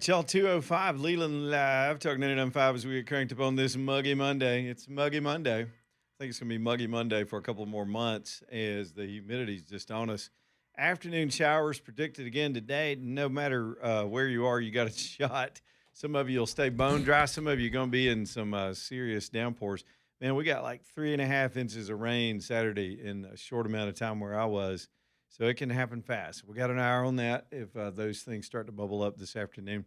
Y'all 205 Leland Live, talking 99.5 as we get cranked up on this Muggy Monday. It's Muggy Monday. I think it's going to be Muggy Monday for a couple more months as the humidity's just on us. Afternoon showers predicted again today. No matter where you are, you got a shot. Some of you will stay bone dry. Some of you are going to be in some serious downpours. Man, we got like 3.5 inches of rain Saturday in a short amount of time where I was. So it can happen fast. We got an hour on that if those things start to bubble up this afternoon.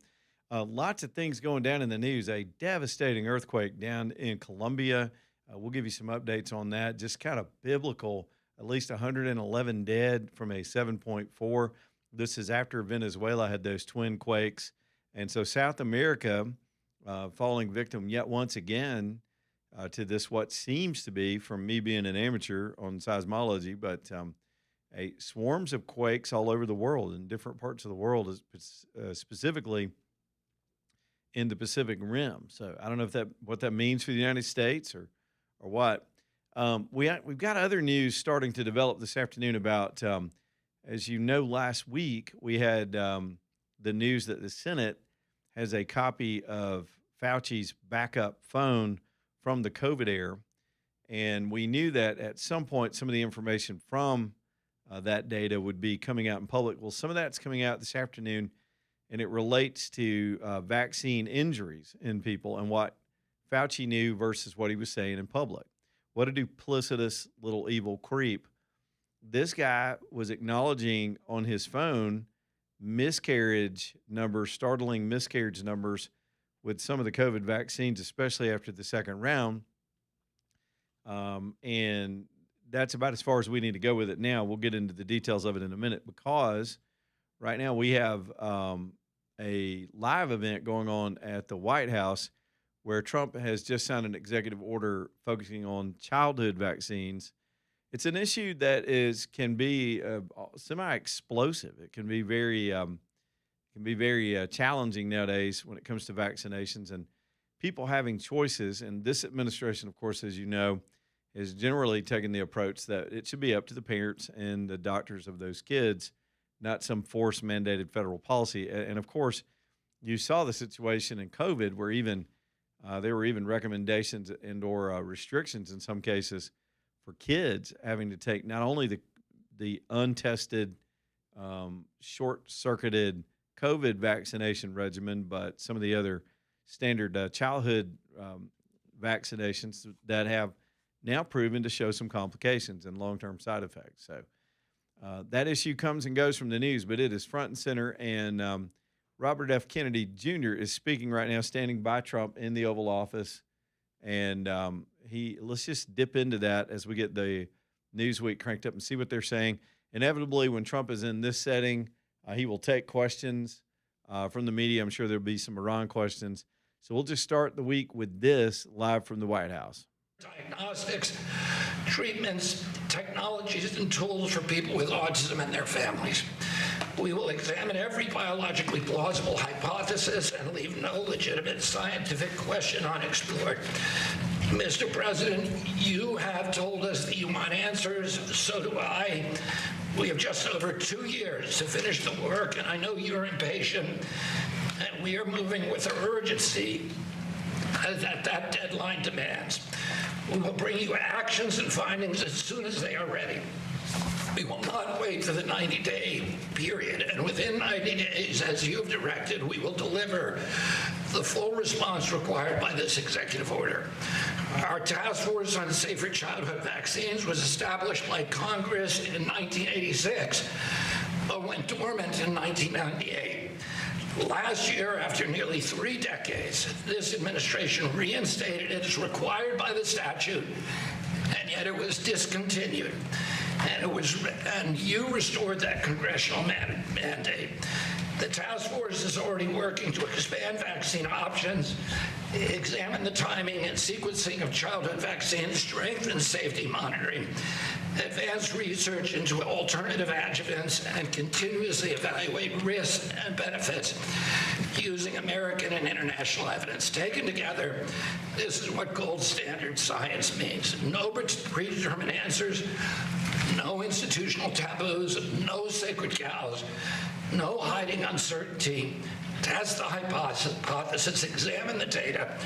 Lots of things going down in the news. A devastating earthquake down in Colombia. We'll give you some updates on that. Just kind of biblical. At least 111 dead from a 7.4. This is after Venezuela had those twin quakes. And so South America falling victim yet once again to this, what seems to be, from me being an amateur on seismology, but swarms of quakes all over the world in different parts of the world, specifically in the Pacific Rim. So I don't know if what that means for the United States or what. We've got other news starting to develop this afternoon about, as you know, last week we had the news that the Senate has a copy of Fauci's backup phone from the COVID era, and we knew that at some point some of the information from that data would be coming out in public. Well, some of that's coming out this afternoon, and it relates to vaccine injuries in people and what Fauci knew versus what he was saying in public. What a duplicitous little evil creep. This guy was acknowledging on his phone miscarriage numbers, startling miscarriage numbers with some of the COVID vaccines, especially after the second round. And that's about as far as we need to go with it now. We'll get into the details of it in a minute, because right now we have a live event going on at the White House where Trump has just signed an executive order focusing on childhood vaccines. It's an issue that can be semi-explosive. It can be very challenging nowadays when it comes to vaccinations and people having choices. And this administration, of course, as you know, is generally taking the approach that it should be up to the parents and the doctors of those kids, not some force mandated federal policy. And of course, you saw the situation in COVID where there were even recommendations and or restrictions in some cases for kids having to take not only the untested, short-circuited COVID vaccination regimen, but some of the other standard childhood vaccinations that have now proven to show some complications and long-term side effects. So that issue comes and goes from the news, but it is front and center. And Robert F. Kennedy Jr. is speaking right now, standing by Trump in the Oval Office. And let's just dip into that as we get the Newsweek cranked up and see what they're saying. Inevitably, when Trump is in this setting, he will take questions from the media. I'm sure there'll be some Iran questions. So we'll just start the week with this live from the White House. Diagnostics, treatments, technologies, and tools for people with autism and their families. We will examine every biologically plausible hypothesis and leave no legitimate scientific question unexplored. Mr. President, you have told us that you want answers, so do I. We have just over 2 years to finish the work, and I know you're impatient, and we are moving with the urgency that deadline demands. We will bring you actions and findings as soon as they are ready. We will not wait for the 90-day period, and within 90 days, as you have directed, we will deliver the full response required by this executive order. Our task force on safer childhood vaccines was established by Congress in 1986, but went dormant in 1998. Last year, after nearly 3 decades, this administration reinstated it as required by the statute, and yet it was discontinued. And you restored that congressional mandate. The task force is already working to expand vaccine options, examine the timing and sequencing of childhood vaccines, strengthen safety monitoring, advance research into alternative adjuvants, and continuously evaluate risks and benefits using American and international evidence. Taken together, this is what gold standard science means. No predetermined answers, no institutional taboos, no sacred cows, no hiding uncertainty, Test the hypothesis, examine the data,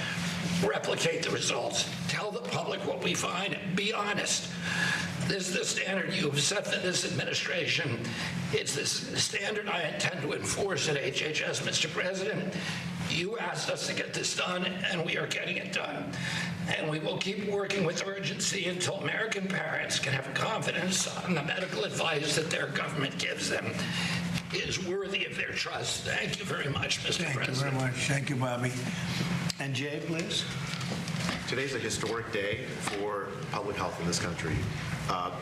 replicate the results, tell the public what we find, be honest. This is the standard you have set for this administration. It's this standard I intend to enforce at HHS, Mr. President. You asked us to get this done, and we are getting it done. And we will keep working with urgency until American parents can have confidence on the medical advice that their government gives them is worthy of their trust. Thank you very much, Mr. President. Thank you very much. Thank you, Bobby. And Jay, please. Today's a historic day for public health in this country.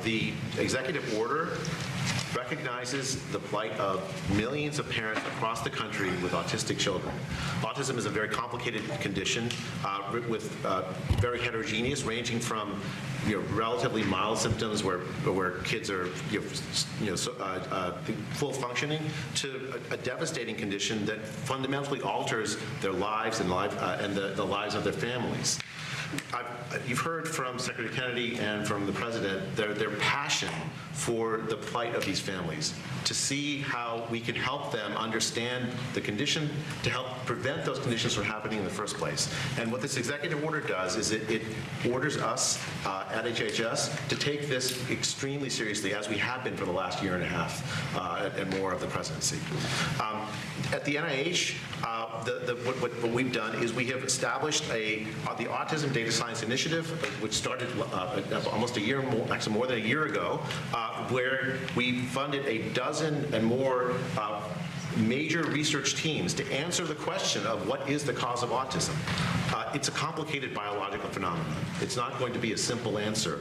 The executive order recognizes the plight of millions of parents across the country with autistic children. Autism is a very complicated condition with very heterogeneous, ranging from relatively mild symptoms where kids are full functioning to a devastating condition that fundamentally alters their lives and the lives of their families. You've heard from Secretary Kennedy and from the President their passion for the plight of these families, to see how we can help them understand the condition, to help prevent those conditions from happening in the first place. And what this executive order does is it orders us at HHS to take this extremely seriously, as we have been for the last year and a half and more of the presidency. At the NIH, what we've done is we have established the Autism Data Science Initiative, which started almost a year more, actually more than a year ago, where we funded a dozen and more major research teams to answer the question of what is the cause of autism. It's a complicated biological phenomenon. It's not going to be a simple answer.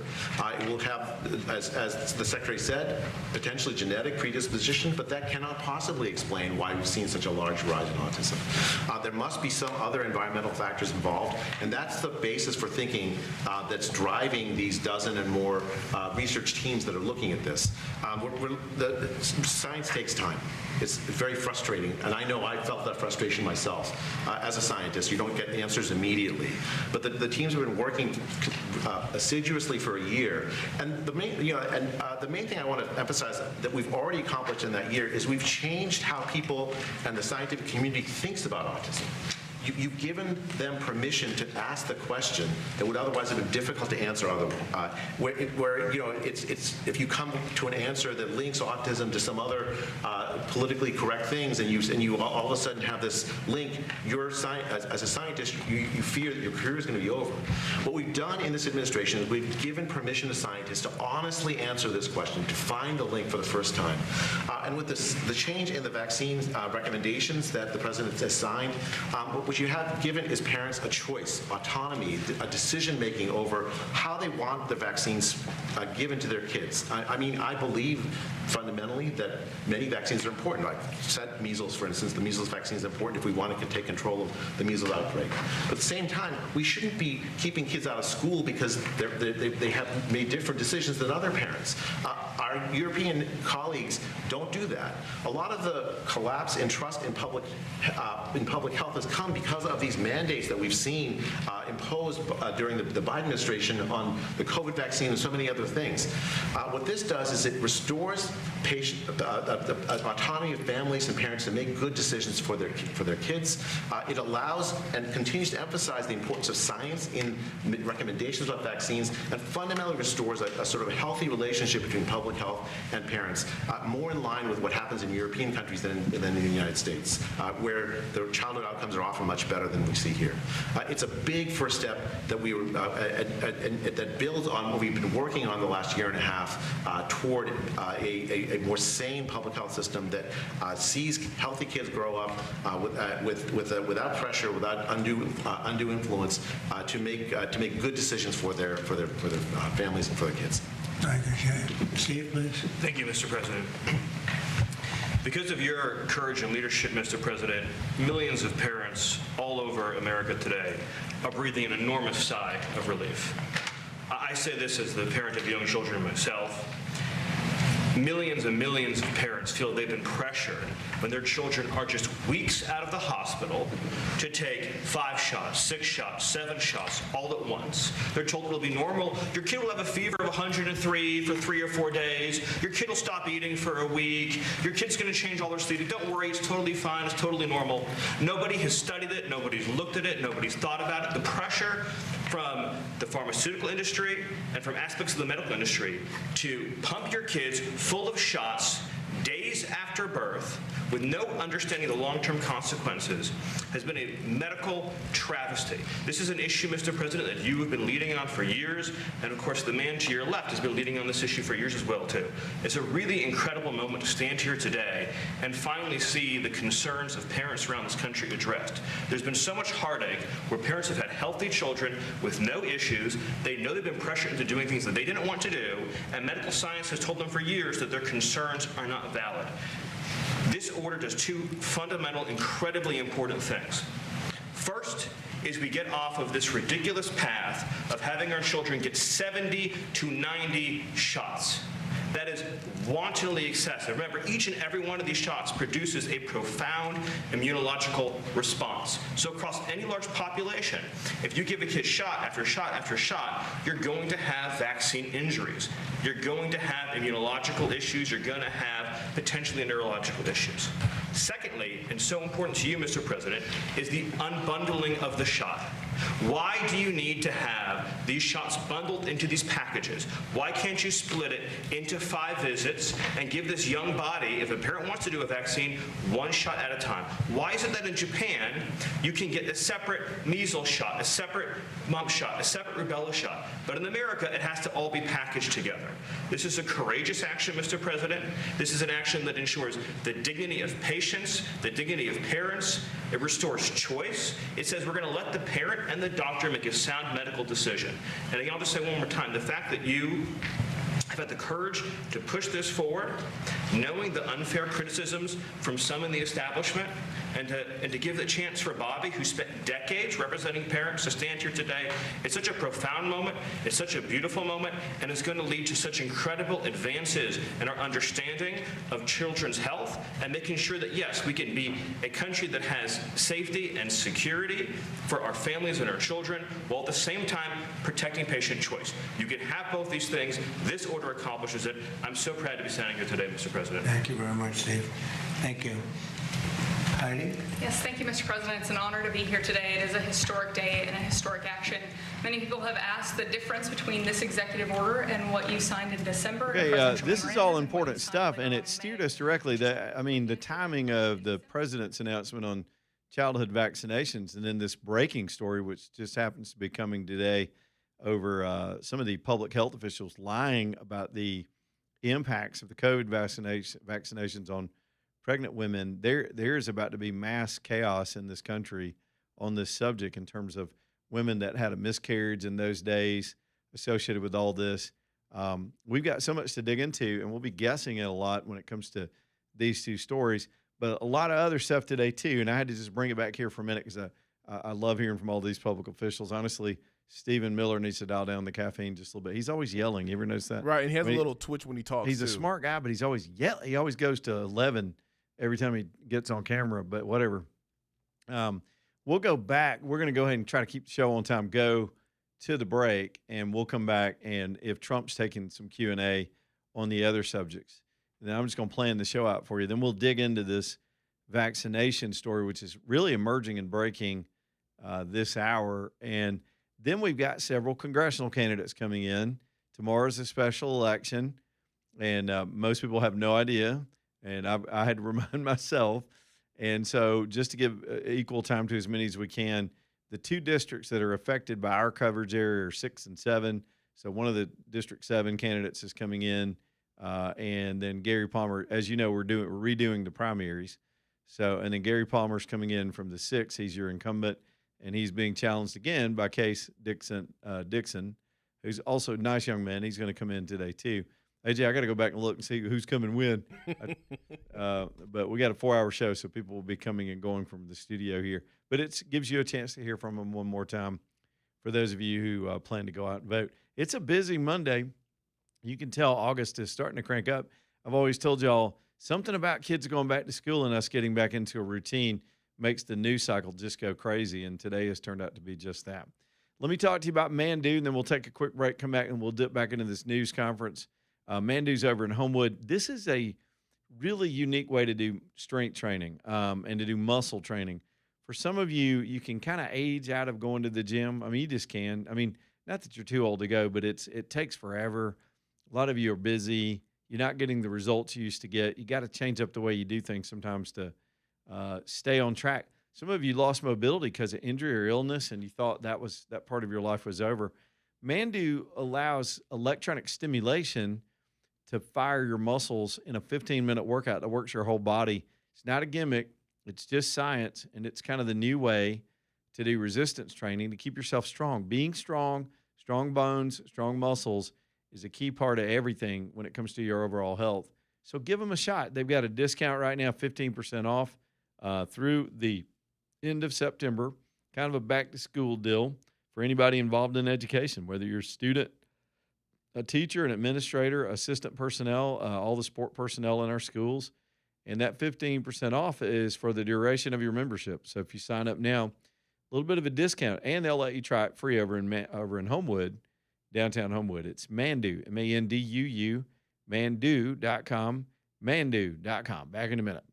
It will have, as the Secretary said, potentially genetic predisposition, but that cannot possibly explain why we've seen such a large rise in autism. There must be some other environmental factors involved, and that's the basis for thinking that's driving these dozen and more research teams that are looking at this. The science takes time. It's very frustrating, and I know I felt that frustration myself. As a scientist, you don't get answers immediately. But the teams have been working assiduously for a year, and the main thing I want to emphasize that we've already accomplished in that year is we've changed how people and the scientific community thinks about autism. You've given them permission to ask the question that would otherwise have been difficult to answer if you come to an answer that links autism to some other politically correct things, and you all of a sudden have this link, as a scientist, you fear that your career is going to be over. What we've done in this administration is we've given permission to scientists to honestly answer this question, to find the link for the first time. And with the change in the vaccine recommendations that the President has signed, what you have given is parents a choice, autonomy, a decision-making over how they want the vaccines given to their kids. I believe fundamentally that many vaccines are important. Like said, measles, for instance, the measles vaccine is important if we want to take control of the measles outbreak. But at the same time, we shouldn't be keeping kids out of school because they have made different decisions than other parents. Our European colleagues don't do that. A lot of the collapse in trust in public health has come because of these mandates that we've seen imposed during the Biden administration on the COVID vaccine and so many other things. What this does is it restores the autonomy of families and parents to make good decisions for their kids. It allows and continues to emphasize the importance of science in recommendations about vaccines, and fundamentally restores a sort of healthy relationship between public health and parents, more in line with what happens in European countries than in the United States, where the childhood outcomes are often much better than we see here. It's a big first step that that builds on what we've been working on the last year and a half toward a more sane public health system that sees healthy kids grow up without pressure, without undue influence, to make good decisions for their families and for their kids. Thank you, Jay. Steve, please. Thank you, Mr. President. Because of your courage and leadership, Mr. President, millions of parents all over America today are breathing an enormous sigh of relief. I say this as the parent of young children myself. Millions and millions of parents feel they've been pressured when their children are just weeks out of the hospital to take 5 shots, 6 shots, 7 shots all at once. They're told it'll be normal. Your kid will have a fever of 103 for 3 or 4 days. Your kid will stop eating for a week. Your kid's going to change all their sleep. Don't worry, it's totally fine. It's totally normal. Nobody has studied it. Nobody's looked at it. Nobody's thought about it. The pressure from the pharmaceutical industry and from aspects of the medical industry to pump your kids full of shots days after birth with no understanding of the long-term consequences has been a medical travesty. This is an issue, Mr. President, that you have been leading on for years, and of course the man to your left has been leading on this issue for years as well, too. It's a really incredible moment to stand here today and finally see the concerns of parents around this country addressed. There's been so much heartache where parents have had healthy children with no issues. They know they've been pressured into doing things that they didn't want to do, and medical science has told them for years that their concerns are not valid. This order does 2 fundamental, incredibly important things. First is we get off of this ridiculous path of having our children get 70 to 90 shots. That is wantonly excessive. Remember, each and every one of these shots produces a profound immunological response. So across any large population, if you give a kid shot after shot after shot, you're going to have vaccine injuries. You're going to have immunological issues. You're going to have potentially neurological issues. Secondly, and so important to you, Mr. President, is the unbundling of the shot. Why do you need to have these shots bundled into these packages? Why can't you split it into 5 visits and give this young body, if a parent wants to do a vaccine, 1 shot at a time? Why is it that in Japan, you can get a separate measles shot, a separate mumps shot, a separate rubella shot, but in America, it has to all be packaged together? This is a courageous action, Mr. President. This is an action that ensures the dignity of patients, the dignity of parents. It restores choice. It says we're going to let the parent and the doctor make a sound medical decision. And again, I'll just say one more time, the fact that you have had the courage to push this forward, knowing the unfair criticisms from some in the establishment, and to give the chance for Bobby, who spent decades representing parents, to stand here today. It's such a profound moment, it's such a beautiful moment, and it's going to lead to such incredible advances in our understanding of children's health and making sure that, yes, we can be a country that has safety and security for our families and our children, while at the same time protecting patient choice. You can have both these things. This order accomplishes it. I'm so proud to be standing here today, Mr. President. Thank you very much, Steve. Thank you. Heidi? Yes, thank you, Mr. President. It's an honor to be here today. It is a historic day and a historic action. Many people have asked the difference between this executive order and what you signed in December. Okay, President this Trump is ran all and what important you signed stuff, later and on it in steered May. us directly. I mean, the timing of the president's announcement on childhood vaccinations, and then this breaking story, which just happens to be coming today over some of the public health officials lying about the impacts of the COVID vaccinations on pregnant women. There is about to be mass chaos in this country on this subject in terms of women that had a miscarriage in those days associated with all this. We've got so much to dig into, and we'll be guessing it a lot when it comes to these 2 stories, but a lot of other stuff today too. And I had to just bring it back here for a minute because I love hearing from all these public officials. Honestly, Stephen Miller needs to dial down the caffeine just a little bit. He's always yelling. You ever notice that? Right, and he has a little twitch when he talks. He's a too. smart guy, but he's always yelling. He always goes to 11 every time he gets on camera, but whatever. We'll go back. We're going to go ahead and try to keep the show on time, go to the break, and we'll come back. And if Trump's taking some Q&A on the other subjects, then I'm just going to plan the show out for you. Then we'll dig into this vaccination story, which is really emerging and breaking this hour. And then we've got several congressional candidates coming in. Tomorrow's a special election, and most people have no idea. And I had to remind myself. And so just to give equal time to as many as we can, the 2 districts that are affected by our coverage area are 6 and 7. So one of the District 7 candidates is coming in. And then Gary Palmer, as you know, we're redoing the primaries. So, and then Gary Palmer's coming in from the 6. He's your incumbent, and he's being challenged again by Case Dixon, who's also a nice young man. He's going to come in today too. AJ, I got to go back and look and see who's coming when. But we got a 4-hour show, so people will be coming and going from the studio here. But it gives you a chance to hear from them one more time for those of you who plan to go out and vote. It's a busy Monday. You can tell August is starting to crank up. I've always told y'all something about kids going back to school and us getting back into a routine makes the news cycle just go crazy. And today has turned out to be just that. Let me talk to you about Mandu, and then we'll take a quick break, come back, and we'll dip back into this news conference. Mandu's over in Homewood. This is a really unique way to do strength training and to do muscle training. For some of you, you can kind of age out of going to the gym. I mean, you just can. I mean, not that you're too old to go, but it takes forever. A lot of you are busy. You're not getting the results you used to get. You got to change up the way you do things sometimes to stay on track. Some of you lost mobility because of injury or illness, and you thought that part of your life was over. Mandu allows electronic stimulation to fire your muscles in a 15-minute workout that works your whole body. It's not a gimmick. It's just science, and it's kind of the new way to do resistance training to keep yourself strong. Being strong, strong bones, strong muscles is a key part of everything when it comes to your overall health. So give them a shot. They've got a discount right now, 15% off through the end of September, kind of a back-to-school deal for anybody involved in education, whether you're a student, a teacher, an administrator, assistant personnel, all the support personnel in our schools. And that 15% off is for the duration of your membership. So if you sign up now, a little bit of a discount, and they'll let you try it free over in Homewood, downtown Homewood. It's Mandu, M-A-N-D-U-U, Mandu.com, Mandu.com. Back in a minute.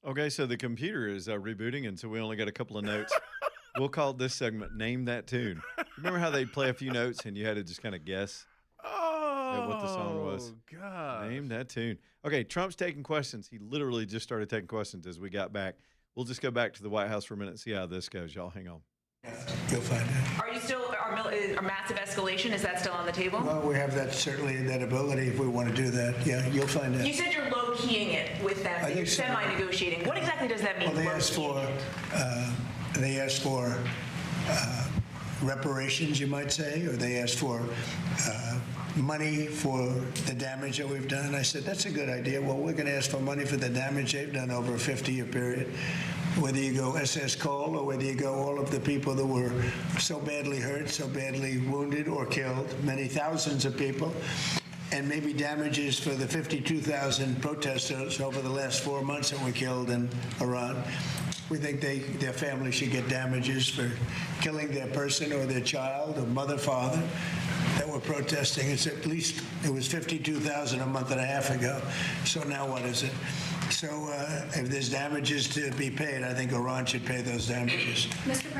Okay, so the computer is rebooting, and so we only got a couple of notes. We'll call this segment Name That Tune. Remember how they'd play a few notes and you had to just kind of guess what the song was? Oh, God. Name that tune. Okay, Trump's taking questions. He literally just started taking questions as we got back. We'll just go back to the White House for a minute and see how this goes. Y'all hang on. You'll find out. Are you still, our massive escalation, is that still on the table? Well, we have that, certainly that ability if we want to do that. Yeah, you'll find out. You said you're low-keying it with them, I that you're think so. semi-negotiating. What exactly does that mean? Well, they asked for reparations, you might say, or they asked for money for the damage that we've done. I said, that's a good idea. Well, we're going to ask for money for the damage they've done over a 50-year period. Whether you go SS Cole or whether you go all of the people that were so badly hurt, so badly wounded or killed, many thousands of people, and maybe damages for the 52,000 protesters over the last 4 months that were killed in Iran. We think their family should get damages for killing their person or their child or mother, father that were protesting. It's at least, it was 52,000 a month and a half ago. So now what is it? So if there's damages to be paid, I think Iran should pay those damages. Mr.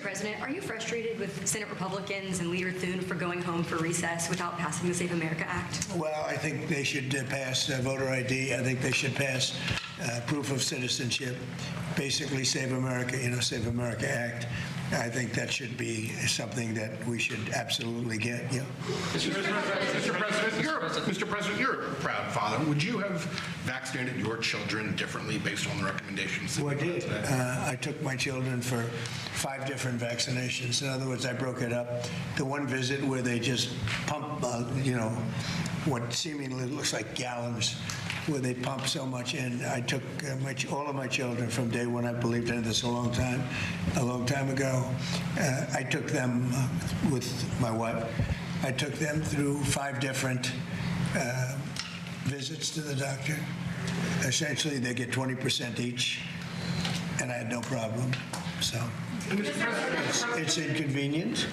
President, are you frustrated with Senate Republicans and Leader Thune for going home for recess without passing the Safe America Act? Well, I think they should pass voter ID. I think they should pass proof of citizenship, basically Save America, Save America Act. I think that should be something that we should absolutely get. Mr. President, you're a proud father. Would you have vaccinated your children differently based on the recommendations? Well, I did. I took my children for 5 different vaccinations. In other words, I broke it up. The one visit where they just pump, what seemingly looks like gallons, where they pump so much in. I took all of my children from day one. I believed in this a long time ago. I took them with my wife. I took them through 5 different visits to the doctor. Essentially, they get 20% each, and I had no problem. So it's inconvenient.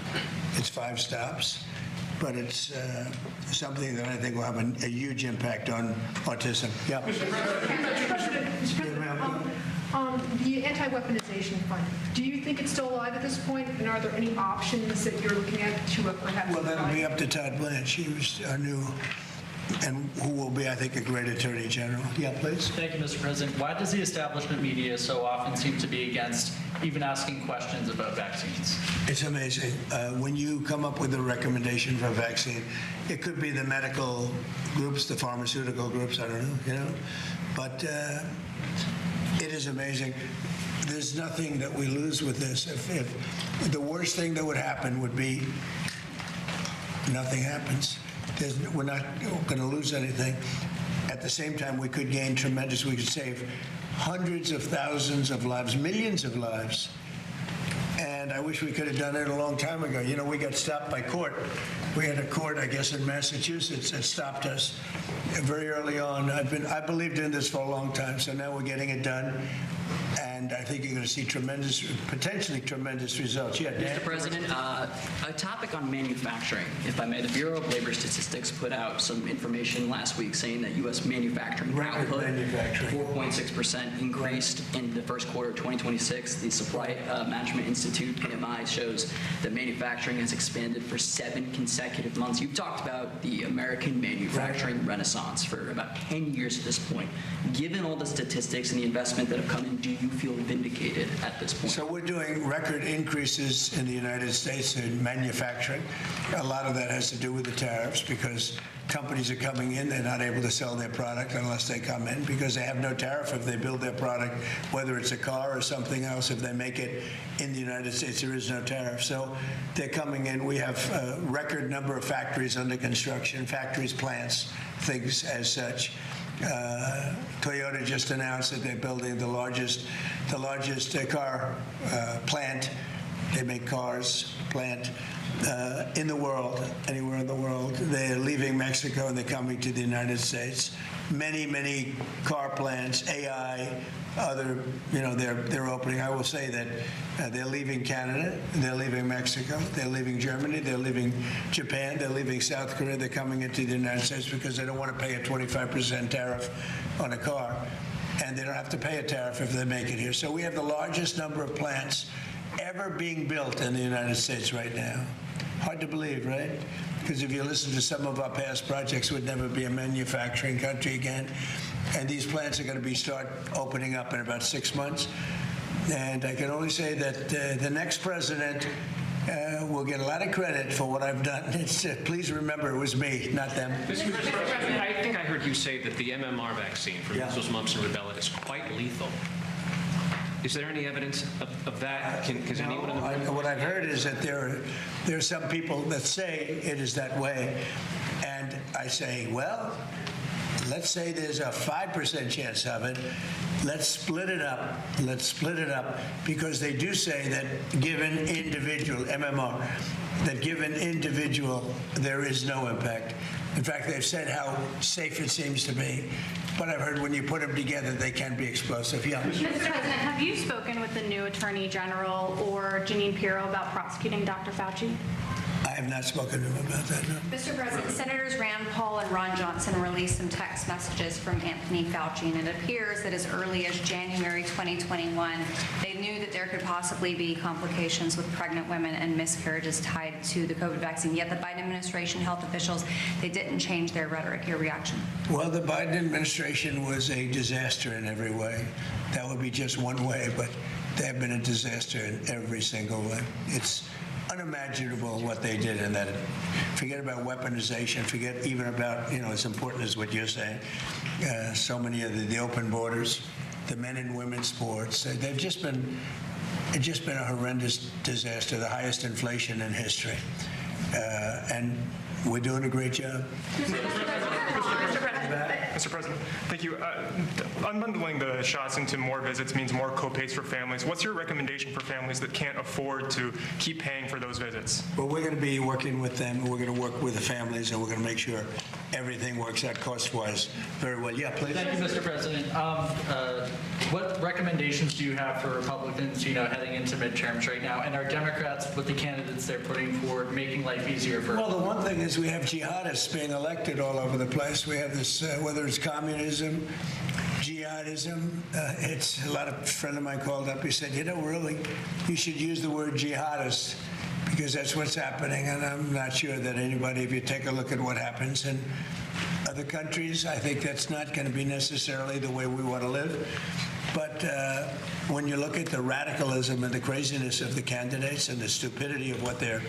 It's 5 stops. But it's something that I think will have a huge impact on autism. Yeah. Mr. President, the anti-weaponization fund, do you think it's still alive at this point? And are there any options that you're looking at to perhaps... Well, that'll be up to Todd Blanche. He was our new, and who will be, I think, a great Attorney General. Yeah, please. Thank you, Mr. President. Why does the establishment media so often seem to be against even asking questions about vaccines? It's amazing. When you come up with a recommendation for a vaccine, it could be the medical groups, the pharmaceutical groups, I don't know, But it is amazing. There's nothing that we lose with this. If the worst thing that would happen would be nothing happens. We're not going to lose anything. At the same time, we could gain tremendous, we could save hundreds of thousands of lives, millions of lives. And I wish we could have done it a long time ago. We got stopped by court. We had a court, I guess, in Massachusetts that stopped us very early on. I believed in this for a long time, so now we're getting it done. And I think you're going to see potentially tremendous results. Yeah, Dan? Mr. President, a topic on manufacturing, if I may. The Bureau of Labor Statistics put out some information last week saying that U.S. manufacturing output 4.6% increased in the first quarter of 2026. The Supply Management Institute, PMI, shows that manufacturing has expanded for 7 consecutive months. You've talked about the American manufacturing renaissance for about 10 years at this point. Given all the statistics and the investment that have come in, do you feel vindicated at this point? So we're doing record increases in the United States in manufacturing. A lot of that has to do with the tariffs because companies are coming in, they're not able to sell their product unless they come in because they have no tariff if they build their product, whether it's a car or something else. If they make it in the United States, there is no tariff. So they're coming in. We have a record number of factories under construction, factories, plants, things as such. Toyota just announced that they're building the largest car plant. They make cars plant in the world, anywhere in the world. They're leaving Mexico and they're coming to the United States. Many car plants, AI, other, they're opening. I will say that they're leaving Canada, they're leaving Mexico, they're leaving Germany, they're leaving Japan, they're leaving South Korea. They're coming into the United States because they don't want to pay a 25% tariff on a car, and they don't have to pay a tariff if they make it here. So we have the largest number of plants ever being built in the United States right now. Hard to believe, right? Because if you listen to some of our past projects, we'd never be a manufacturing country again. And these plants are going to start opening up in about 6 months. And I can only say that the next president will get a lot of credit for what I've done. Please remember, it was me, not them. Mr. President, I think I heard you say that the MMR vaccine for measles, mumps, and rubella is quite lethal. Is there any evidence of that? What I've heard is that there are some people that say it is that way. And I say, well, let's say there's a 5% chance of it. Let's split it up. Because they do say that given individual, MMR, that given individual, there is no impact. In fact, they've said how safe it seems to be. But I've heard when you put them together, they can be explosive. Yeah. Mr. President, have you spoken with the new Attorney General or Jeanine Pirro about prosecuting Dr. Fauci? I I have not spoken to him about that, no. Mr. President, Senators Rand Paul and Ron Johnson released some text messages from Anthony Fauci, and it appears that as early as January 2021, they knew that there could possibly be complications with pregnant women and miscarriages tied to the COVID vaccine. Yet the Biden administration health officials, they didn't change their rhetoric. Your reaction? Well, the Biden administration was a disaster in every way. That would be just one way, but they have been a disaster in every single way. It's unimaginable what they did in that. Forget about weaponization, forget even about, as important as what you're saying, so many of the open borders, the men and women's sports. They've just been, it's just been a horrendous disaster, the highest inflation in history. And we're doing a great job. Mr. President, thank you. Unbundling the shots into more visits means more co-pays for families. What's your recommendation for families that can't afford to keep paying for those visits? Well, we're going to be working with them. We're going to work with the families, and we're going to make sure everything works out cost-wise very well. Yeah, please. Thank you, Mr. President. What recommendations do you have for Republicans, heading into midterms right now? And are Democrats, with the candidates they're putting forward, making life easier for? Well, the one thing is we have jihadists being elected all over the place. We have this, whether it's communism, jihadism. It's a friend of mine called up. He said, really, you should use the word jihadist, because that's what's happening. And I'm not sure that anybody, if you take a look at what happens in other countries, I think that's not going to be necessarily the way we want to live. But when you look at the radicalism and the craziness of the candidates and the stupidity of what they're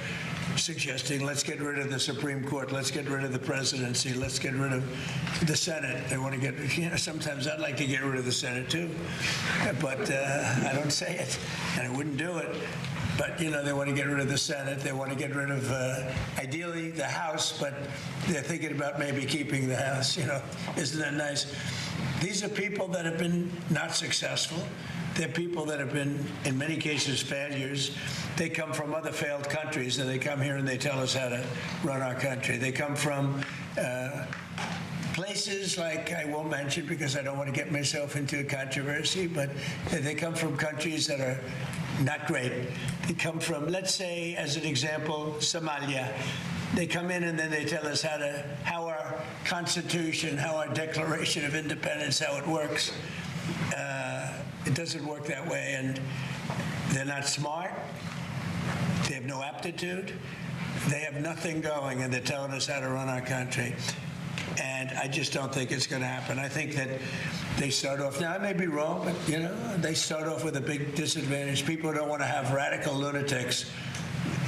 suggesting, let's get rid of the Supreme Court, let's get rid of the presidency, let's get rid of the Senate. They want to get, sometimes I'd like to get rid of the Senate too, but I don't say it, and I wouldn't do it. But, they want to get rid of the Senate. They want to get rid of, ideally, the House, but they're thinking about maybe keeping the House. Isn't that nice? These are people that have been not successful. They're people that have been, in many cases, failures. They come from other failed countries, and they come here and they tell us how to run our country. They come from places like, I won't mention because I don't want to get myself into a controversy, but they come from countries that are not great. They come from, let's say, as an example, Somalia. They come in and then they tell us how our Constitution, how our Declaration of Independence, how it works. It doesn't work that way, and they're not smart. They have no aptitude. They have nothing going, and they're telling us how to run our country. And I just don't think it's going to happen. I think that they start off, now I may be wrong, but they start off with a big disadvantage. People don't want to have radical lunatics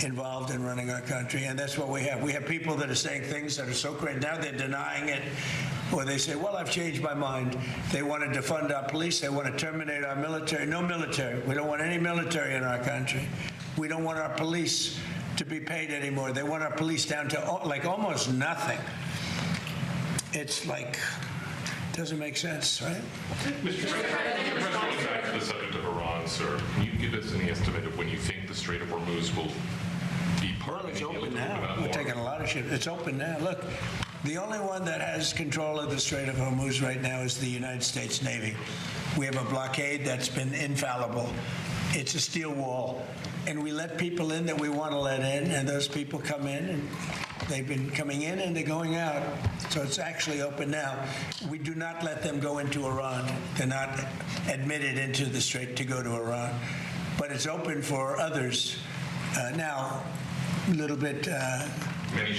involved in running our country, and that's what we have. We have people that are saying things that are so great. Now they're denying it, or they say, well, I've changed my mind. They want to defund our police. They want to terminate our military. No military. We don't want any military in our country. We don't want our police to be paid anymore. They want our police down to almost nothing. It's doesn't make sense, right? Mr. President, back to the subject of Iran, sir. Can you give us any estimate of when you think the Strait of Hormuz will be part of it? It's open now. We're taking a lot of ships. It's open now. Look, the only one that has control of the Strait of Hormuz right now is the United States Navy. We have a blockade that's been infallible. It's a steel wall. And we let people in that we want to let in, and those people come in, and they've been coming in and they're going out. So it's actually open now. We do not let them go into Iran. They're not admitted into the strait to go to Iran. But it's open for others. Now, a little bit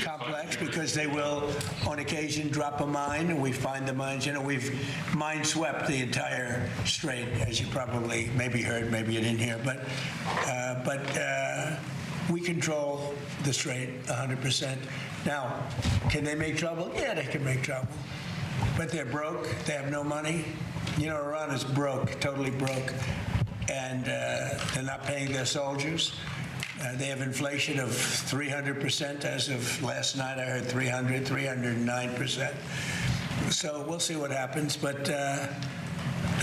complex because they will, on occasion, drop a mine, and we find the mines. We've mine-swept the entire strait, as you probably maybe heard, maybe you didn't hear. But we control the strait 100%. Now, can they make trouble? Yeah, they can make trouble. But they're broke. They have no money. Iran is broke, totally broke. And they're not paying their soldiers. They have inflation of 300% as of last night. I heard 309%. So we'll see what happens. But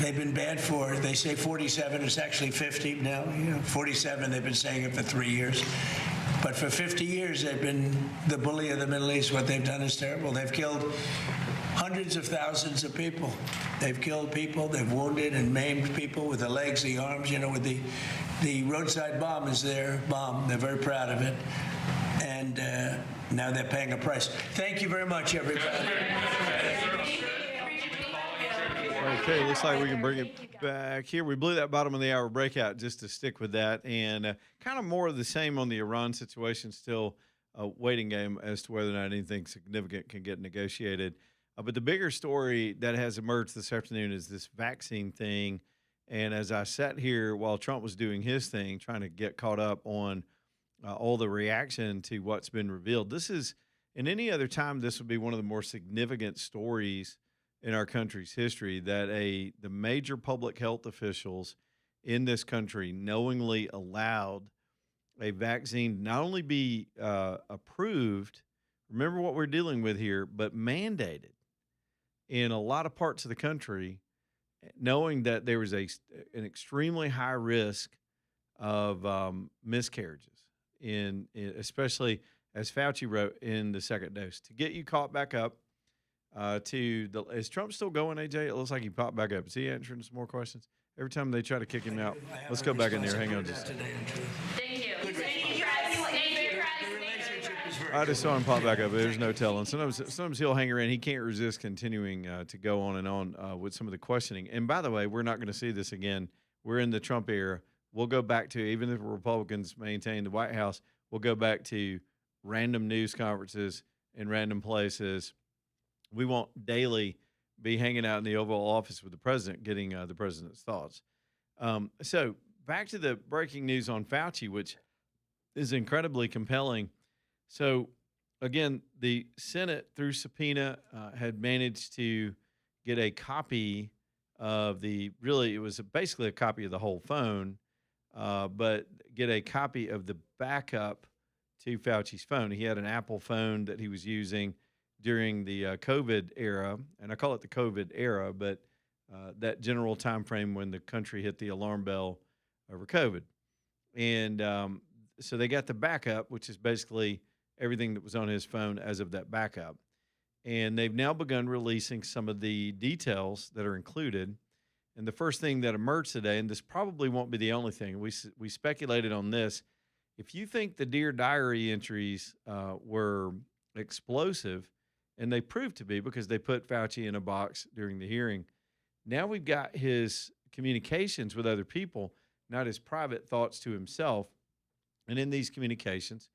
they've been bad for, they say 47, it's actually 50 now. 47, they've been saying it for 3 years. But for 50 years, they've been the bully of the Middle East. What they've done is terrible. They've killed hundreds of thousands of people. They've killed people. They've wounded and maimed people with the legs, the arms. With the roadside bomb is their bomb. They're very proud of it. and now they're paying a price. Thank you very much, everybody. Okay, looks like we can bring it back here. We blew that bottom of the hour breakout just to stick with that, and kind of more of the same on the Iran situation. Still a waiting game as to whether or not anything significant can get negotiated. But the bigger story that has emerged this afternoon is this vaccine thing. And as I sat here while Trump was doing his thing, trying to get caught up on all the reaction to what's been revealed, this is, in any other time, this would be one of the more significant stories in our country's history, that the major public health officials in this country knowingly allowed a vaccine not only be approved, remember what we're dealing with here, but mandated in a lot of parts of the country, knowing that there was an extremely high risk of miscarriages, especially, as Fauci wrote, in the second dose, to get you caught back up. Is Trump still going, AJ? It looks like he popped back up. Is he answering some more questions? Every time they try to kick him out. Let's go back in there. Hang on just a second. Thank you. I just saw him pop back up. There's no telling. Sometimes he'll hang around. He can't resist continuing to go on and on with some of the questioning. And by the way, we're not going to see this again. We're in the Trump era. We'll go back to, even if Republicans maintain the White House, we'll go back to random news conferences in random places. We won't daily be hanging out in the Oval Office with the president, getting the president's thoughts. So back to the breaking news on Fauci, which is incredibly compelling. So again, the Senate, through subpoena, had managed to get a copy of it was basically a copy of the whole phone, but get a copy of the backup to Fauci's phone. He had an Apple phone that he was using during the COVID era, and I call it the COVID era, but that general time frame when the country hit the alarm bell over COVID. And so they got the backup, which is basically everything that was on his phone as of that backup. And they've now begun releasing some of the details that are included. And the first thing that emerged today, and this probably won't be the only thing, we speculated on this. If you think the Dear Diary entries were explosive, and they proved to be because they put Fauci in a box during the hearing, now we've got his communications with other people, not his private thoughts to himself. And in these communications,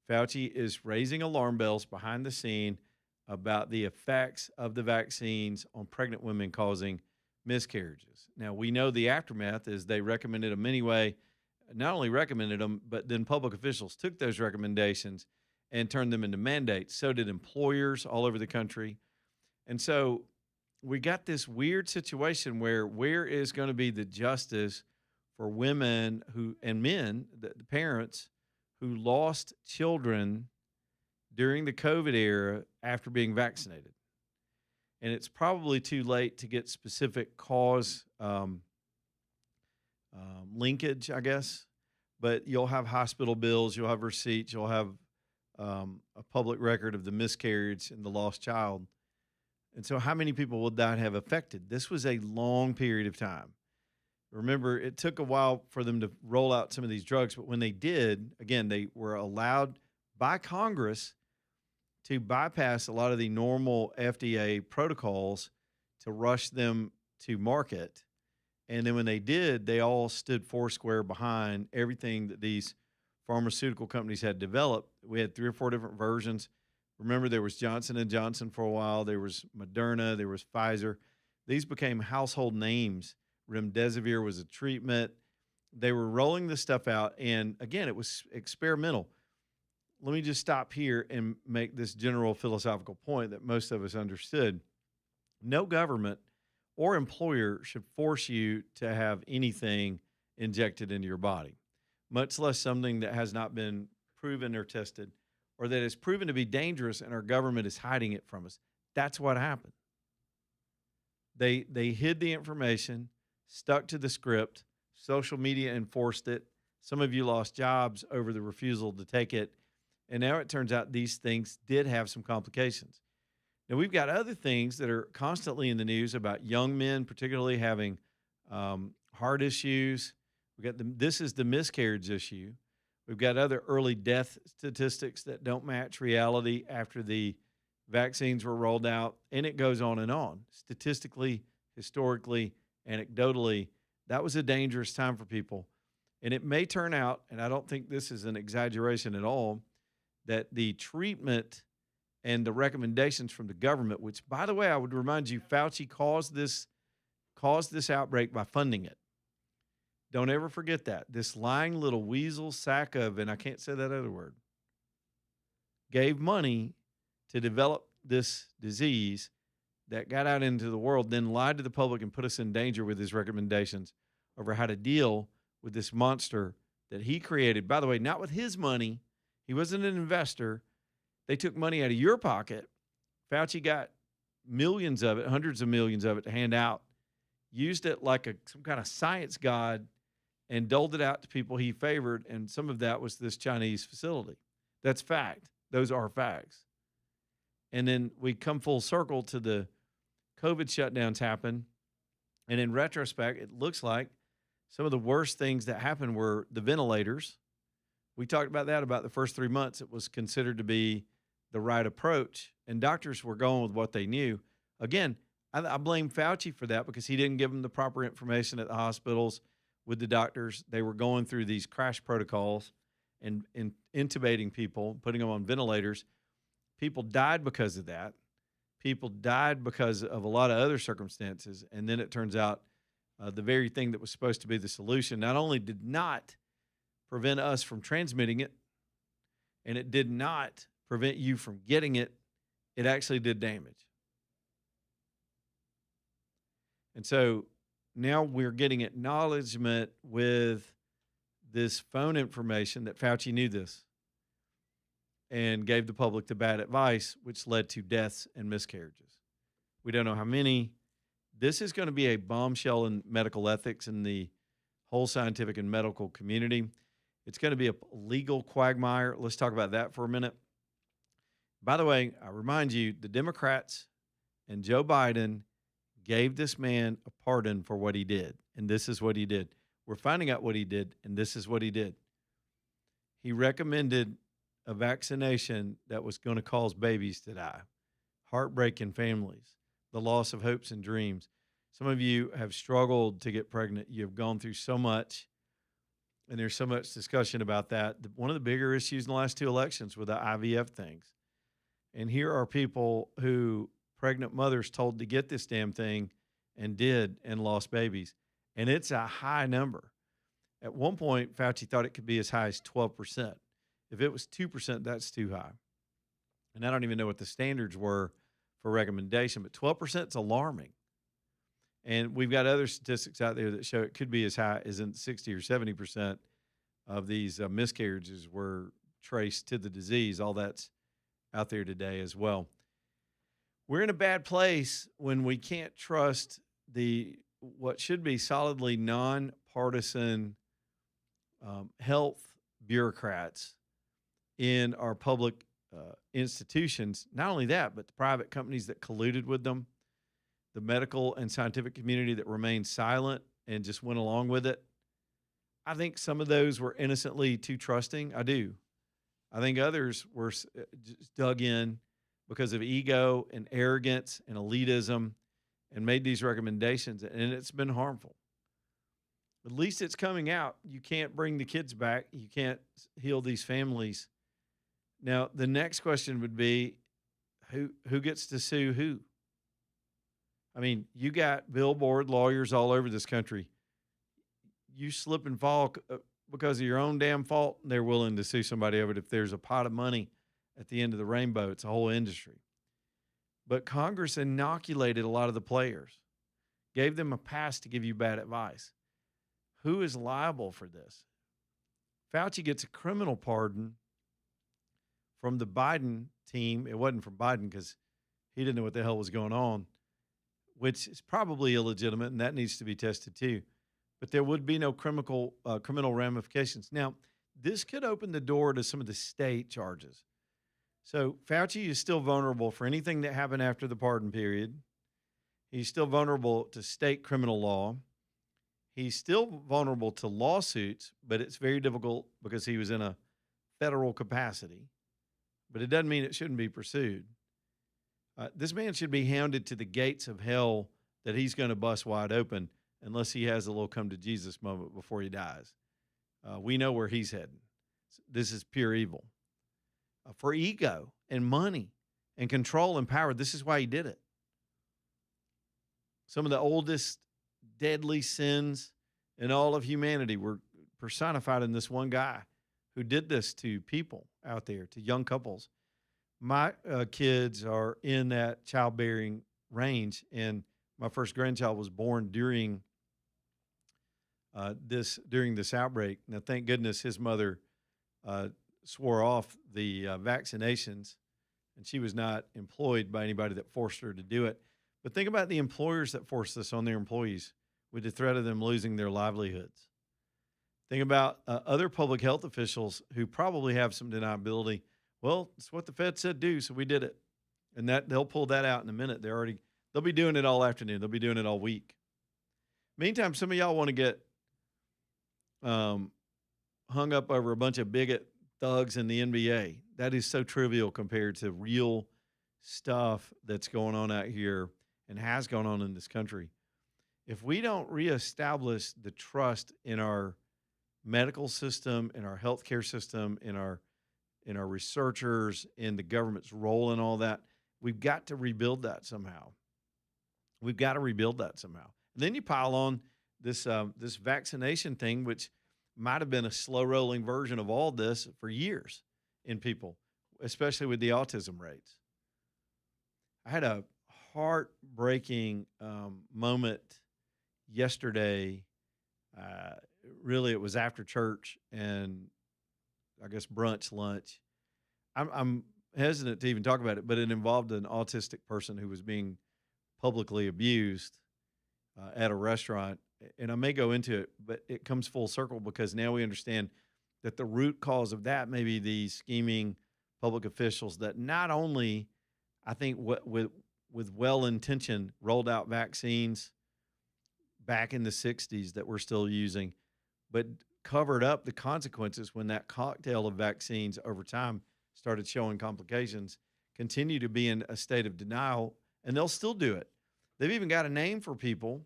Fauci is raising alarm bells behind the scene about the effects of the vaccines on pregnant women causing miscarriages. Now, we know the aftermath is they recommended them anyway, not only recommended them, but then public officials took those recommendations and turned them into mandates. So did employers all over the country. And so we got this weird situation where is going to be the justice for women and men, the parents who lost children during the COVID era after being vaccinated. And it's probably too late to get specific cause linkage, I guess. But you'll have hospital bills, you'll have receipts, you'll have a public record of the miscarriage and the lost child. And so how many people would that have affected? This was a long period of time. Remember, it took a while for them to roll out some of these drugs, but when they did, again, they were allowed by Congress to bypass a lot of the normal FDA protocols to rush them to market. And then when they did, they all stood foursquare behind everything that these pharmaceutical companies had developed. We had 3 or 4 different versions. Remember, there was Johnson & Johnson for a while. There was Moderna. There was Pfizer. These became household names. Remdesivir was a treatment. They were rolling this stuff out. And again, it was experimental. Let me just stop here and make this general philosophical point that most of us understood. No government or employer should force you to have anything injected into your body, much less something that has not been proven or tested, or that is proven to be dangerous and our government is hiding it from us. That's what happened. They hid the information, stuck to the script. Social media enforced it. Some of you lost jobs over the refusal to take it. And now it turns out these things did have some complications. Now, we've got other things that are constantly in the news about young men, particularly having heart issues. This is the miscarriage issue. We've got other early death statistics that don't match reality after the vaccines were rolled out, and it goes on and on. Statistically, historically, anecdotally, that was a dangerous time for people. And it may turn out, and I don't think this is an exaggeration at all, that the treatment and the recommendations from the government, which, by the way, I would remind you, Fauci caused this outbreak by funding it. Don't ever forget that. This lying little weasel sack of, and I can't say that other word, gave money to develop this disease that got out into the world, then lied to the public and put us in danger with his recommendations over how to deal with this monster that he created. By the way, not with his money. He wasn't an investor. They took money out of your pocket. Fauci got millions of it, hundreds of millions of it to hand out, used it like some kind of science god, and doled it out to people he favored, and some of that was this Chinese facility. That's fact. Those are facts. And then we come full circle to the COVID shutdowns happen, and in retrospect, it looks like some of the worst things that happened were the ventilators. We talked about that about the first 3 months. It was considered to be the right approach, and doctors were going with what they knew. Again, I blame Fauci for that because he didn't give them the proper information at the hospitals with the doctors. They were going through these crash protocols and intubating people, putting them on ventilators. People died because of that. People died because of a lot of other circumstances. And then it turns out the very thing that was supposed to be the solution not only did not prevent us from transmitting it, and it did not prevent you from getting it, it actually did damage. And so now we're getting acknowledgement with this phone information that Fauci knew this and gave the public the bad advice, which led to deaths and miscarriages. We don't know how many. This is going to be a bombshell in medical ethics in the whole scientific and medical community. It's going to be a legal quagmire. Let's talk about that for a minute. By the way, I remind you, the Democrats and Joe Biden gave this man a pardon for what he did, and this is what he did. We're finding out what he did, and this is what he did. He recommended a vaccination that was going to cause babies to die, heartbreaking families, the loss of hopes and dreams. Some of you have struggled to get pregnant. You've gone through so much, and there's so much discussion about that. One of the bigger issues in the last two elections were the IVF things. And here are people who pregnant mothers told to get this damn thing and did and lost babies. And it's a high number. At one point, Fauci thought it could be as high as 12%. If it was 2%, that's too high. And I don't even know what the standards were for recommendation, but 12% is alarming. And we've got other statistics out there that show it could be as high as in 60 or 70% of these miscarriages were traced to the disease. All that's out there today as well. We're in a bad place when we can't trust what should be solidly nonpartisan health bureaucrats in our public institutions. Not only that, but the private companies that colluded with them, the medical and scientific community that remained silent and just went along with it. I think some of those were innocently too trusting. I do. I think others were just dug in because of ego and arrogance and elitism and made these recommendations, and it's been harmful. At least it's coming out. You can't bring the kids back. You can't heal these families. Now, the next question would be, who gets to sue who? I mean, you got billboard lawyers all over this country. You slip and fall because of your own damn fault, they're willing to sue somebody over it. If there's a pot of money at the end of the rainbow, it's a whole industry. But Congress inoculated a lot of the players, gave them a pass to give you bad advice. Who is liable for this? Fauci gets a criminal pardon from the Biden team. It wasn't from Biden because he didn't know what the hell was going on, which is probably illegitimate, and that needs to be tested too. But there would be no criminal ramifications. Now, this could open the door to some of the state charges. So Fauci is still vulnerable for anything that happened after the pardon period. He's still vulnerable to state criminal law. He's still vulnerable to lawsuits, but it's very difficult because he was in a federal capacity. But it doesn't mean it shouldn't be pursued. This man should be hounded to the gates of hell that he's going to bust wide open unless he has a little come to Jesus moment before he dies. We know where he's heading. This is pure evil. For ego and money and control and power, this is why he did it. Some of the oldest deadly sins in all of humanity were personified in this one guy who did this to people out there, to young couples. My kids are in that childbearing range, and my first grandchild was born during this outbreak. Now, thank goodness his mother swore off the vaccinations, and she was not employed by anybody that forced her to do it. But think about the employers that force this on their employees with the threat of them losing their livelihoods. Think about other public health officials who probably have some deniability. Well, it's what the Fed said do, so we did it. And that they'll pull that out in a minute. They'll be doing it all afternoon. They'll be doing it all week. Meantime, some of y'all want to get hung up over a bunch of bigot thugs in the NBA. That is so trivial compared to real stuff that's going on out here and has gone on in this country. If we don't reestablish the trust in our medical system, in our healthcare system, in our researchers, in the government's role in all that, we've got to rebuild that somehow. We've got to rebuild that somehow. And then you pile on this vaccination thing, which might have been a slow-rolling version of all this for years in people, especially with the autism rates. I had a heartbreaking moment yesterday. Really, it was after church and I guess brunch, lunch. I'm hesitant to even talk about it, but it involved an autistic person who was being publicly abused at a restaurant. And I may go into it, but it comes full circle because now we understand that the root cause of that may be these scheming public officials that not only, I think, with well-intentioned rolled out vaccines back in the 60s that we're still using, but covered up the consequences when that cocktail of vaccines over time started showing complications, continue to be in a state of denial, and they'll still do it. They've even got a name for people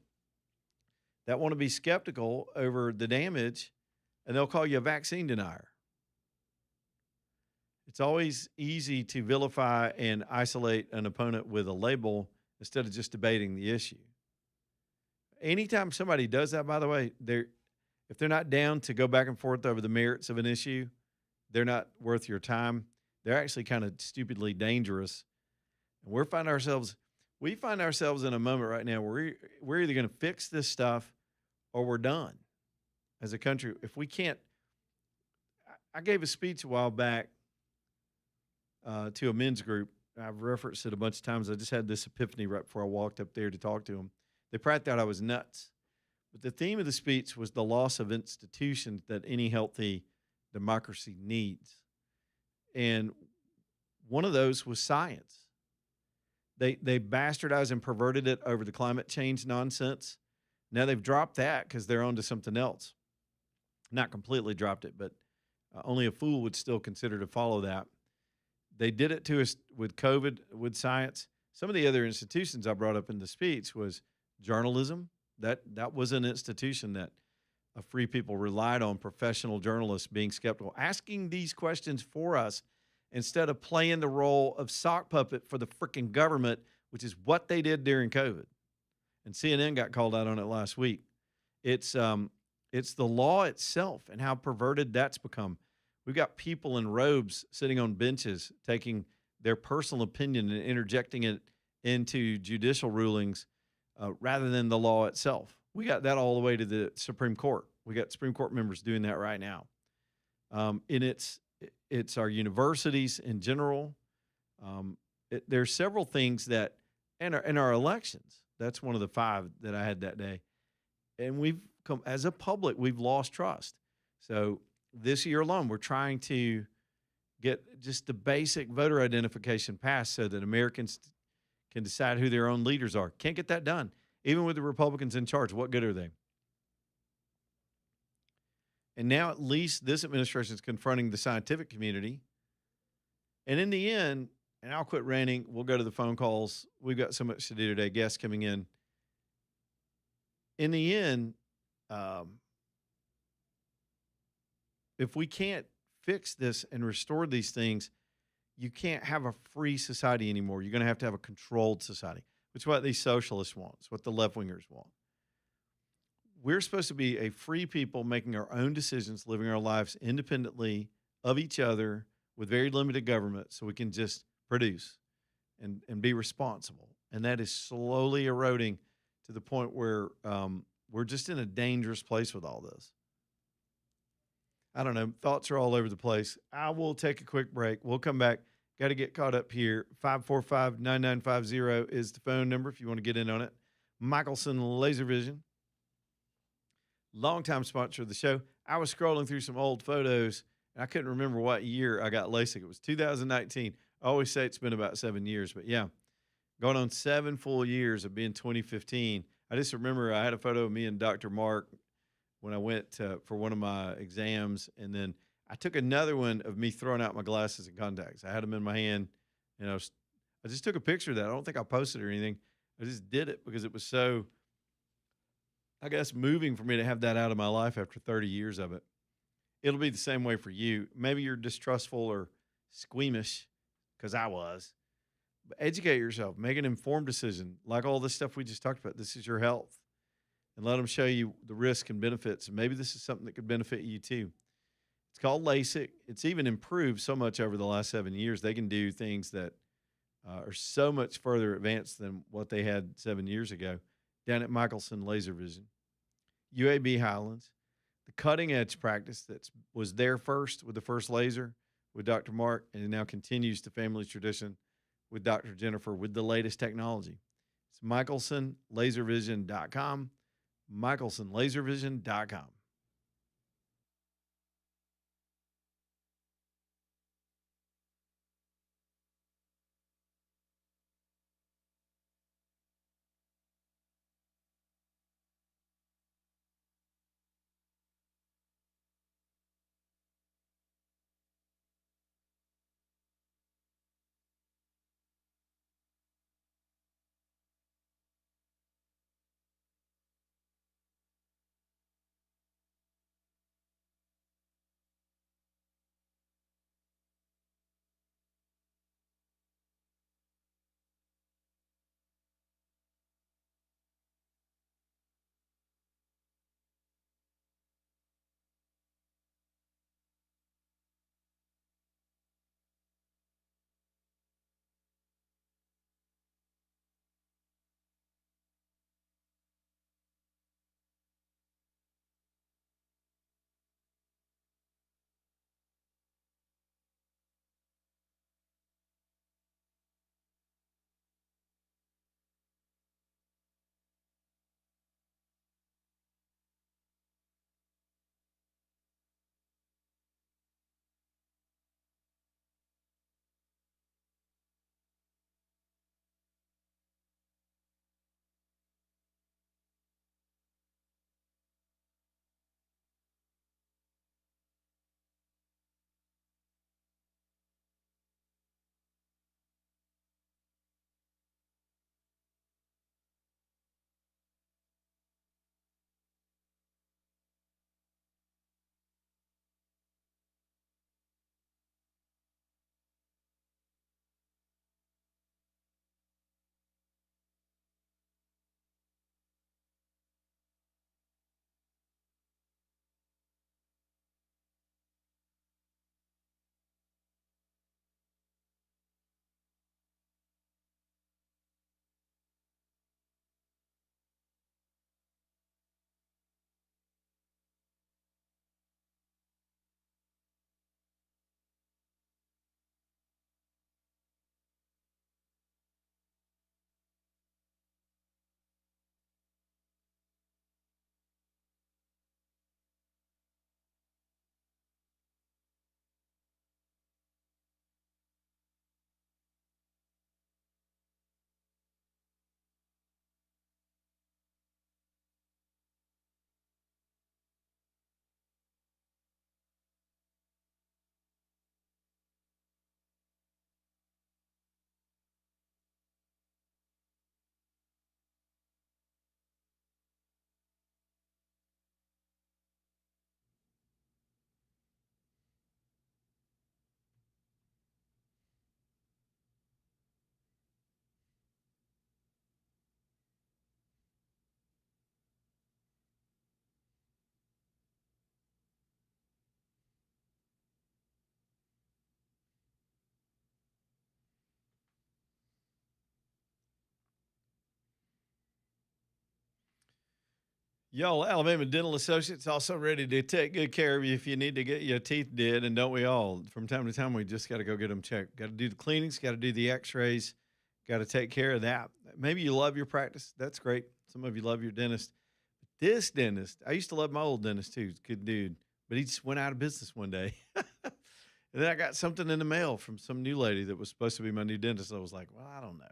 that want to be skeptical over the damage, and they'll call you a vaccine denier. It's always easy to vilify and isolate an opponent with a label instead of just debating the issue. Anytime somebody does that, by the way, if they're not down to go back and forth over the merits of an issue, they're not worth your time. They're actually kind of stupidly dangerous. And we find ourselves in a moment right now where we're either going to fix this stuff or we're done as a country. If we can't, I gave a speech a while back to a men's group. I've referenced it a bunch of times. I just had this epiphany right before I walked up there to talk to them. They probably thought I was nuts. But the theme of the speech was the loss of institutions that any healthy democracy needs. And one of those was science. They bastardized and perverted it over the climate change nonsense. Now they've dropped that because they're onto something else. Not completely dropped it, but only a fool would still consider to follow that. They did it to us with COVID, with science. Some of the other institutions I brought up in the speech was journalism. That was an institution that free people relied on, professional journalists being skeptical, asking these questions for us instead of playing the role of sock puppet for the freaking government, which is what they did during COVID. And CNN got called out on it last week. It's the law itself and how perverted that's become. We've got people in robes sitting on benches taking their personal opinion and interjecting it into judicial rulings rather than the law itself. We got that all the way to the Supreme Court. We got Supreme Court members doing that right now. And it's our universities in general. There's several things that, and our elections. That's one of the 5 that I had that day. And we've come, as a public, we've lost trust. So this year alone, we're trying to get just the basic voter identification passed so that Americans can decide who their own leaders are. Can't get that done. Even with the Republicans in charge, what good are they? And now at least this administration is confronting the scientific community. And in the end, and I'll quit ranting, we'll go to the phone calls. We've got so much to do today, guests coming in. In the end, if we can't fix this and restore these things, you can't have a free society anymore. You're going to have a controlled society, which is what these socialists want. It's what the left-wingers want. We're supposed to be a free people making our own decisions, living our lives independently of each other with very limited government so we can just produce and be responsible. And that is slowly eroding to the point where we're just in a dangerous place with all this. I don't know. Thoughts are all over the place. I will take a quick break. We'll come back. Got to get caught up here. 545-9950 is the phone number if you want to get in on it. Michelson Laser Vision, longtime sponsor of the show. I was scrolling through some old photos, and I couldn't remember what year I got LASIK. It was 2019. I always say it's been about 7 years, but yeah, going on 7 full years of being 2015. I just remember I had a photo of me and Dr. Mark when I went for one of my exams, and then I took another one of me throwing out my glasses and contacts. I had them in my hand, and I just took a picture of that. I don't think I posted or anything. I just did it because it was so, I guess, moving for me to have that out of my life after 30 years of it. It'll be the same way for you. Maybe you're distrustful or squeamish, because I was. But educate yourself. Make an informed decision. Like all this stuff we just talked about, this is your health. And let them show you the risks and benefits. And maybe this is something that could benefit you too. It's called LASIK. It's even improved so much over the last 7 years. They can do things that are so much further advanced than what they had 7 years ago down at Michelson Laser Vision. UAB Highlands, the cutting edge practice that was there first with the first laser with Dr. Mark, and it now continues to family tradition with Dr. Jennifer with the latest technology. It's MichelsonLaserVision.com. MichelsonLaserVision.com. Y'all, Alabama Dental Associates also ready to take good care of you if you need to get your teeth did, and don't we all? From time to time, we just got to go get them checked. Got to do the cleanings, got to do the x-rays, got to take care of that. Maybe you love your practice. That's great. Some of you love your dentist. This dentist, I used to love my old dentist too. Good dude, but he just went out of business one day. And then I got something in the mail from some new lady that was supposed to be my new dentist. I was like, well, I don't know.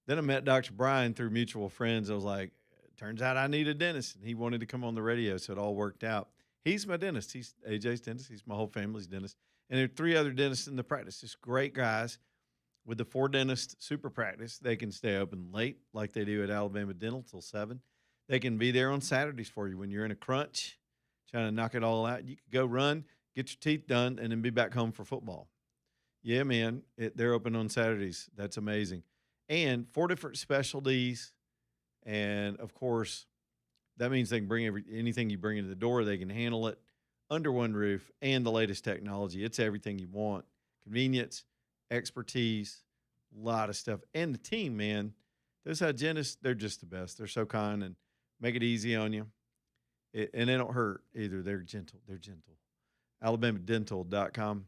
Then I met Dr. Brian through mutual friends. I was like, turns out I need a dentist. And he wanted to come on the radio, so it all worked out. He's my dentist. He's AJ's dentist. He's my whole family's dentist. And there are 3 other dentists in the practice. Just great guys with the 4-dentist super practice. They can stay open late like they do at Alabama Dental till 7. They can be there on Saturdays for you when you're in a crunch, trying to knock it all out. You could go run, get your teeth done, and then be back home for football. Yeah, man, they're open on Saturdays. That's amazing. And 4 different specialties. And, of course, that means they can bring anything you bring into the door. They can handle it under one roof and the latest technology. It's everything you want. Convenience, expertise, a lot of stuff. And the team, man, those hygienists, they're just the best. They're so kind and make it easy on you. And they don't hurt either. They're gentle. They're gentle. AlabamaDental.com.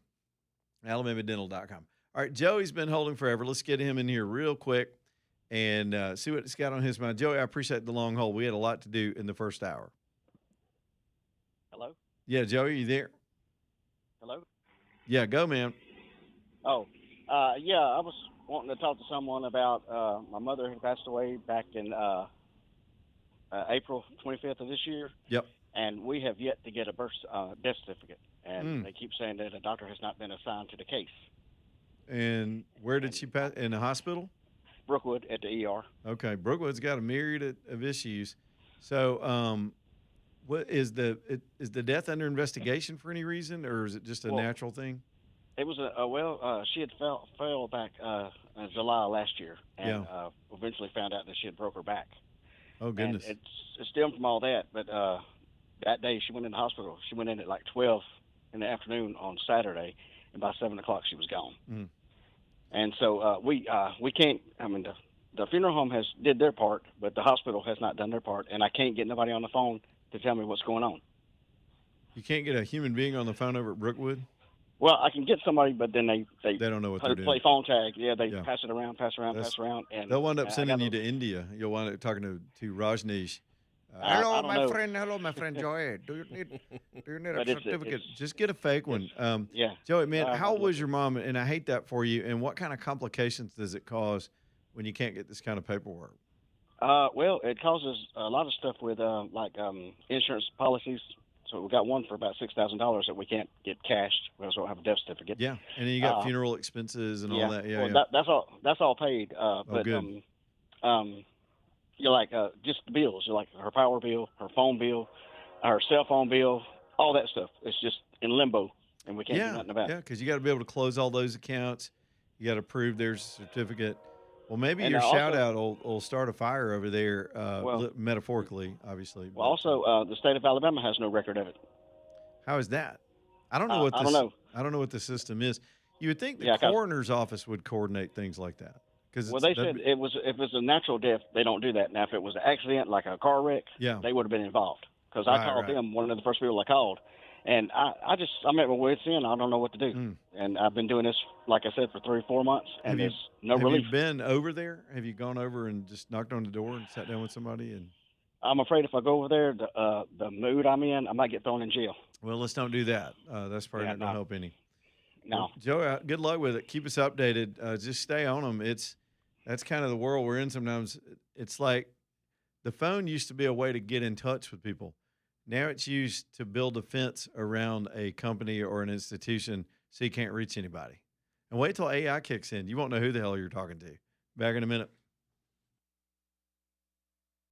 AlabamaDental.com. All right, Joey's been holding forever. Let's get him in here real quick and see what he's got on his mind. Joey, I appreciate the long hold. We had a lot to do in the first hour. Hello? Yeah, Joey, you there? Hello? Yeah, go, man. Oh, yeah, I was wanting to talk to someone about my mother who passed away back in April 25th of this year. Yep. And we have yet to get a death certificate. And they keep saying that a doctor has not been assigned to the case. And where did she pass? In the hospital? Brookwood at the ER. Okay, Brookwood's got a myriad of issues. So, what is the death under investigation for any reason, or is it just a natural thing? It was she had fell back in July last year, and eventually found out that she had broke her back. Oh goodness! And it stemmed from all that, but that day she went in the hospital. She went in at like 12 in the afternoon on Saturday, and by 7 o'clock she was gone. Mm. And so we can't. I mean, the funeral home did their part, but the hospital has not done their part, and I can't get nobody on the phone to tell me what's going on. You can't get a human being on the phone over at Brookwood? Well, I can get somebody, but then they don't know what they're doing. Play phone tag. Yeah, they pass it around, and they'll wind up sending you to India. You'll wind up talking to Rajneesh. Hello, my friend Joey. Do you need a But certificate? Just get a fake one. Yeah. Joey, man, how old was your mom? And I hate that for you. And what kind of complications does it cause when you can't get this kind of paperwork? Well, it causes a lot of stuff with insurance policies. So we got one for about $6,000 that we can't get cashed. We also don't have a death certificate. Yeah, and then you got funeral expenses and all that. Yeah, well, yeah. That's all paid. But good. You're like just the bills. You're like her power bill, her phone bill, her cell phone bill, all that stuff. It's just in limbo, and we can't do nothing about it. Yeah, because you got to be able to close all those accounts. You got to prove there's a certificate. Well, maybe your shout out will start a fire over there, metaphorically, obviously. Well, also, the state of Alabama has no record of it. How is that? I don't know what I don't know. I don't know what the system is. You would think the coroner's office would coordinate things like that. Well, they said if it was a natural death, they don't do that. Now, if it was an accident, like a car wreck, they would have been involved. Because I called them, one of the first people I called, and I'm at my wit's end. I don't know what to do. And I've been doing this, like I said, for 3 or 4 months, and there's no relief. Have you been over there? Have you gone over and just knocked on the door and sat down with somebody? And I'm afraid if I go over there, the mood I'm in, I might get thrown in jail. Well, let's don't do that. That's probably not going to help any. No. Well, Joe, good luck with it. Keep us updated. Just stay on them. That's kind of the world we're in sometimes. It's like the phone used to be a way to get in touch with people. Now it's used to build a fence around a company or an institution so you can't reach anybody. And wait till AI kicks in. You won't know who the hell you're talking to. Back in a minute.